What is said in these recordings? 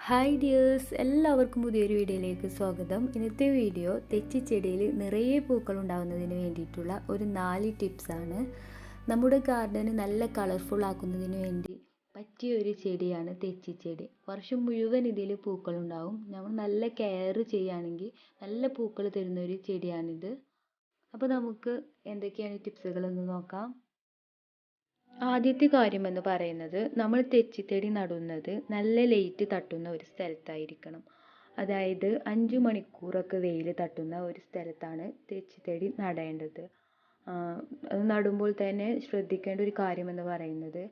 Hi dears, എല്ലാവർക്കും പുതിയൊരു വീഡിയോയിലേക്ക് സ്വാഗതം. ഇന്നത്തെ വീഡിയോ തെച്ചിച്ചെടിയിൽ നിറയെ പൂക്കൾ ഉണ്ടാകുന്നതിന് വേണ്ടിയിട്ടുള്ള ഒരു 4 ടിപ്സാണ്. നമ്മുടെ ഗാർഡന് നല്ല കളർഫുൾ ആക്കുന്നതിന് വേണ്ടി പറ്റിയ ഒരു ചെടിയാണ് തെച്ചിച്ചെടി. വർഷം മുഴുവൻ ഇതിൽ പൂക്കളുണ്ടാവും. നമ്മൾ നല്ല കെയർ ചെയ്യുകയാണെങ്കിൽ നല്ല പൂക്കൾ തരുന്ന ഒരു ചെടിയാണിത്. അപ്പോൾ നമുക്ക് എന്തൊക്കെയാണ് ടിപ്സുകളെന്ന് നോക്കാം. ആദ്യത്തെ കാര്യമെന്ന് പറയുന്നത്, നമ്മൾ തെച്ചിച്ചെടി നടുന്നത് നല്ല ലൈറ്റ് തട്ടുന്ന ഒരു സ്ഥലത്തായിരിക്കണം. അതായത് 5 മണിക്കൂറൊക്കെ വെയിൽ തട്ടുന്ന ഒരു സ്ഥലത്താണ് തെച്ചിച്ചെടി നടേണ്ടത്. അത് നടുമ്പോൾ തന്നെ ശ്രദ്ധിക്കേണ്ട ഒരു കാര്യമെന്ന് പറയുന്നത്,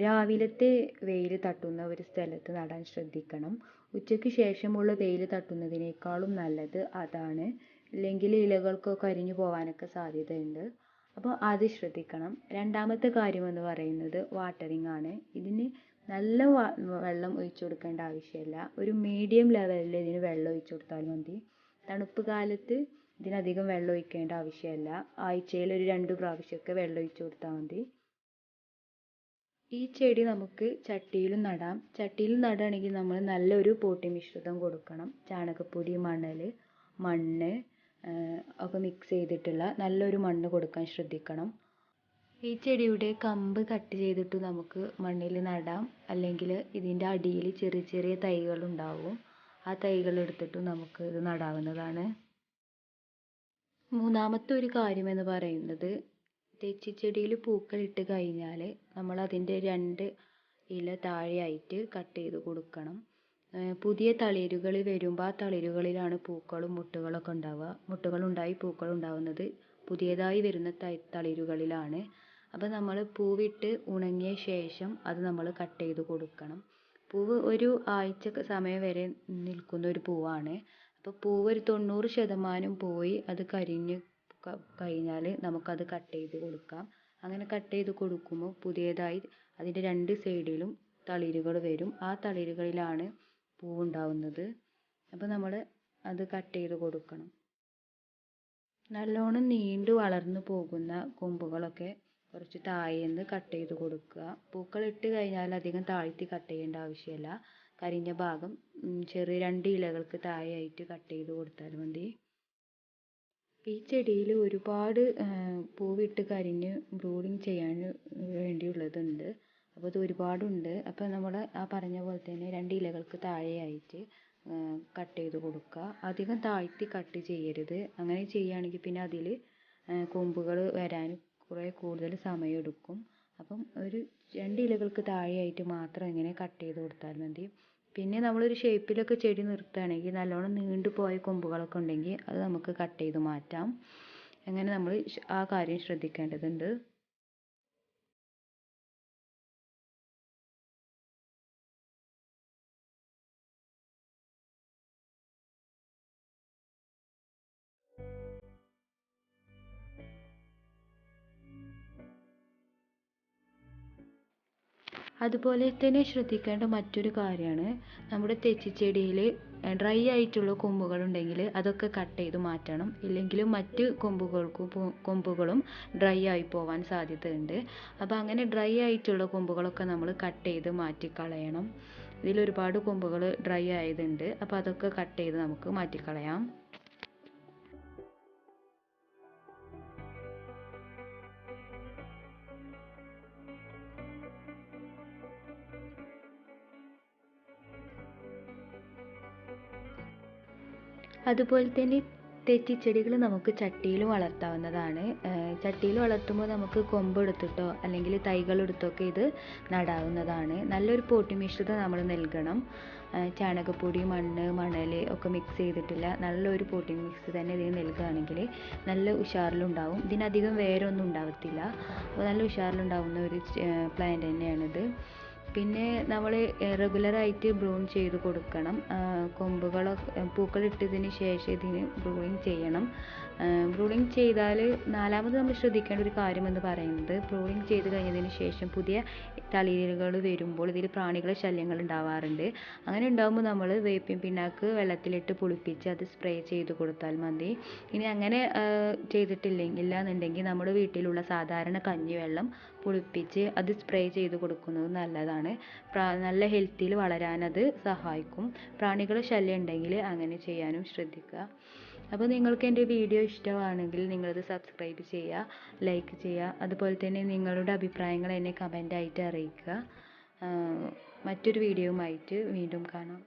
രാവിലത്തെ വെയിൽ തട്ടുന്ന ഒരു സ്ഥലത്ത് നടാൻ ശ്രദ്ധിക്കണം. ഉച്ചയ്ക്ക് ശേഷമുള്ള വെയിൽ തട്ടുന്നതിനേക്കാളും നല്ലത് അതാണ്. ഇല്ലെങ്കിൽ ഇലകൾക്കൊക്കെ കരിഞ്ഞു പോകാനൊക്കെ സാധ്യതയുണ്ട്. അപ്പോൾ അത് ശ്രദ്ധിക്കണം. രണ്ടാമത്തെ കാര്യമെന്ന് പറയുന്നത് വാട്ടറിങ് ആണ്. ഇതിന് നല്ല വെള്ളം ഒഴിച്ചു കൊടുക്കേണ്ട ആവശ്യമില്ല. ഒരു മീഡിയം ലെവലിൽ ഇതിന് വെള്ളം ഒഴിച്ചു കൊടുത്താൽ മതി. തണുപ്പ് കാലത്ത് ഇതിനധികം വെള്ളം ഒഴിക്കേണ്ട ആവശ്യമില്ല. ആഴ്ചയിൽ ഒരു 2 പ്രാവശ്യമൊക്കെ വെള്ളം ഒഴിച്ചു കൊടുത്താൽ മതി. ഈ ചെടി നമുക്ക് ചട്ടിയിലും നടാം. ചട്ടിയിൽ നടുകയാണെങ്കിൽ നമ്മൾ നല്ലൊരു പോട്ടി മിശ്രിതം കൊടുക്കണം. ചാണകപ്പൊടി, മണ്ണ് ഒക്കെ മിക്സ് ചെയ്തിട്ടുള്ള നല്ലൊരു മണ്ണ് കൊടുക്കാൻ ശ്രദ്ധിക്കണം. ഈ ചെടിയുടെ കമ്പ് കട്ട് ചെയ്തിട്ട് നമുക്ക് മണ്ണിൽ നടാം. അല്ലെങ്കിൽ ഇതിൻ്റെ അടിയിൽ ചെറിയ ചെറിയ തൈകൾ ഉണ്ടാവും. ആ തൈകൾ എടുത്തിട്ട് നമുക്ക് ഇത് നടാവുന്നതാണ്. മൂന്നാമത്തെ ഒരു കാര്യമെന്ന് പറയുന്നത്, തെച്ചിച്ചെടിയിൽ പൂക്കൾ ഇട്ട് കഴിഞ്ഞാൽ നമ്മൾ അതിൻ്റെ 2 ഇല താഴെയായിട്ട് കട്ട് ചെയ്ത് കൊടുക്കണം. പുതിയ തളിരുകൾ വരുമ്പോൾ ആ തളിരുകളിലാണ് പൂക്കളും മുട്ടുകളൊക്കെ ഉണ്ടാവുക. മുട്ടുകളുണ്ടായി പൂക്കളുണ്ടാവുന്നത് പുതിയതായി വരുന്ന തളിരുകളിലാണ്. അപ്പോൾ നമ്മൾ പൂവിട്ട് ഉണങ്ങിയ ശേഷം അത് നമ്മൾ കട്ട് ചെയ്ത് കൊടുക്കണം. പൂവ് ഒരു ആഴ്ച സമയം വരെ നിൽക്കുന്ന ഒരു പൂവാണ്. അപ്പോൾ പൂവ് ഒരു 90% പോയി അത് കരിഞ്ഞ് കഴിഞ്ഞാൽ നമുക്കത് കട്ട് ചെയ്ത് കൊടുക്കാം. അങ്ങനെ കട്ട് ചെയ്ത് കൊടുക്കുമ്പോൾ പുതിയതായി അതിൻ്റെ 2 സൈഡിലും തളിരുകൾ വരും. ആ തളിരുകളിലാണ് പൂവുണ്ടാവുന്നത്. അപ്പോൾ നമ്മൾ അത് കട്ട് ചെയ്ത് കൊടുക്കണം. നല്ലോണം നീണ്ടു വളർന്നു പോകുന്ന കൊമ്പുകളൊക്കെ കുറച്ച് താഴേന്ന് കട്ട് ചെയ്ത് കൊടുക്കുക. പൂക്കൾ ഇട്ട് കഴിഞ്ഞാൽ അധികം താഴ്ത്തി കട്ട് ചെയ്യേണ്ട ആവശ്യമില്ല. കരിഞ്ഞ ഭാഗം ചെറിയ 2 ഇലകൾക്ക് താഴെയായിട്ട് കട്ട് ചെയ്ത് കൊടുത്താൽ മതി. ഈ ചെടിയിൽ ഒരുപാട് പൂവിട്ട് കരിഞ്ഞ് ബ്രൂഡിങ് ചെയ്യാൻ വേണ്ടിയുള്ളതുണ്ട്. അപ്പോൾ ഇത് ഒരുപാടുണ്ട്. അപ്പോൾ നമ്മൾ ആ പറഞ്ഞ പോലെ തന്നെ 2 ഇലകൾക്ക് താഴെയായിട്ട് കട്ട് ചെയ്ത് കൊടുക്കുക. അധികം താഴ്ത്തി കട്ട് ചെയ്യരുത്. അങ്ങനെ ചെയ്യുകയാണെങ്കിൽ പിന്നെ അതിൽ കൊമ്പുകൾ വരാൻ കുറേ കൂടുതൽ സമയം എടുക്കും. അപ്പം ഒരു 2 ഇലകൾക്ക് താഴെയായിട്ട് മാത്രം ഇങ്ങനെ കട്ട് ചെയ്ത് കൊടുത്താൽ മതി. പിന്നെ നമ്മളൊരു ഷേപ്പിലൊക്കെ ചെടി നിർത്തുകയാണെങ്കിൽ നല്ലോണം നീണ്ടു പോയ കൊമ്പുകളൊക്കെ ഉണ്ടെങ്കിൽ അത് നമുക്ക് കട്ട് ചെയ്ത് മാറ്റാം. അങ്ങനെ നമ്മൾ ആ കാര്യം ശ്രദ്ധിക്കേണ്ടതുണ്ട്. അതുപോലെ തന്നെ ശ്രദ്ധിക്കേണ്ട മറ്റൊരു കാര്യമാണ്, നമ്മുടെ തെച്ചിച്ചെടിയിൽ ഡ്രൈ ആയിട്ടുള്ള കൊമ്പുകളുണ്ടെങ്കിൽ അതൊക്കെ കട്ട് ചെയ്ത് മാറ്റണം. ഇല്ലെങ്കിൽ മറ്റ് കൊമ്പുകളും ഡ്രൈ ആയി പോവാൻ സാധ്യതയുണ്ട്. അപ്പോൾ അങ്ങനെ ഡ്രൈ ആയിട്ടുള്ള കൊമ്പുകളൊക്കെ നമ്മൾ കട്ട് ചെയ്ത് മാറ്റിക്കളയണം. ഇതിലൊരുപാട് കൊമ്പുകൾ ഡ്രൈ ആയതുണ്ട്. അപ്പോൾ അതൊക്കെ കട്ട് ചെയ്ത് നമുക്ക് മാറ്റിക്കളയാം. അതുപോലെ തന്നെ തെച്ചിച്ചെടികൾ നമുക്ക് ചട്ടിയിൽ വളർത്താവുന്നതാണ്. ചട്ടിയിൽ വളർത്തുമ്പോൾ നമുക്ക് കൊമ്പ് എടുത്തിട്ടോ അല്ലെങ്കിൽ തൈകൾ എടുത്തൊക്കെ ഇത് നടാവുന്നതാണ്. നല്ലൊരു പോട്ടി മിശ്രിതം നമ്മൾ നൽകണം. ചാണകപ്പൊടി, മണൽ ഒക്കെ മിക്സ് ചെയ്തിട്ടുള്ള നല്ലൊരു പോട്ടി മിക്സ് തന്നെ ഇതിന് നൽകുകയാണെങ്കിൽ നല്ല ഉഷാറിലുണ്ടാവും. ഇതിനധികം വേരൊന്നും ഉണ്ടാവത്തില്ല. അപ്പോൾ നല്ല ഉഷാറിലുണ്ടാവുന്ന ഒരു പ്ലാന്റ് തന്നെയാണിത്. പിന്നെ നമ്മൾ റെഗുലറായിട്ട് ബ്രൂൺ ചെയ്ത് കൊടുക്കണം. പൂക്കളിട്ടതിന് ശേഷം ഇതിന് ബ്രൂണിങ് ചെയ്യണം. പ്രൂണിങ് ചെയ്താൽ നാലാമത് നമ്മൾ ശ്രദ്ധിക്കേണ്ട ഒരു കാര്യമെന്ന് പറയുന്നത്, പ്രൂണിങ് ചെയ്ത് കഴിഞ്ഞതിന് ശേഷം പുതിയ തളിരുകൾ വരുമ്പോൾ ഇതിൽ പ്രാണികളുടെ ശല്യങ്ങൾ ഉണ്ടാവാറുണ്ട്. അങ്ങനെ ഉണ്ടാകുമ്പോൾ നമ്മൾ വേപ്പിൻ പിണ്ണാക്ക് വെള്ളത്തിലിട്ട് പുളിപ്പിച്ച് അത് സ്പ്രേ ചെയ്ത് കൊടുത്താൽ മതി. ഇനി അങ്ങനെ ഇല്ലാന്നുണ്ടെങ്കിൽ നമ്മുടെ വീട്ടിലുള്ള സാധാരണ കഞ്ഞിവെള്ളം പുളിപ്പിച്ച് അത് സ്പ്രേ ചെയ്ത് കൊടുക്കുന്നത് നല്ലതാണ്. നല്ല ഹെൽത്തിയിൽ വളരാനത് സഹായിക്കും. പ്രാണികളുടെ ശല്യം ഉണ്ടെങ്കിൽ അങ്ങനെ ചെയ്യാനും ശ്രദ്ധിക്കുക. അപ്പോൾ നിങ്ങൾക്ക് എൻ്റെ വീഡിയോ ഇഷ്ടമാണെങ്കിൽ നിങ്ങളത് സബ്സ്ക്രൈബ് ചെയ്യുക, ലൈക്ക് ചെയ്യുക. അതുപോലെ തന്നെ നിങ്ങളുടെ അഭിപ്രായങ്ങൾ എന്നെ കമൻ്റായിട്ട് അറിയിക്കുക. മറ്റൊരു വീഡിയോയുമായിട്ട് വീണ്ടും കാണാം.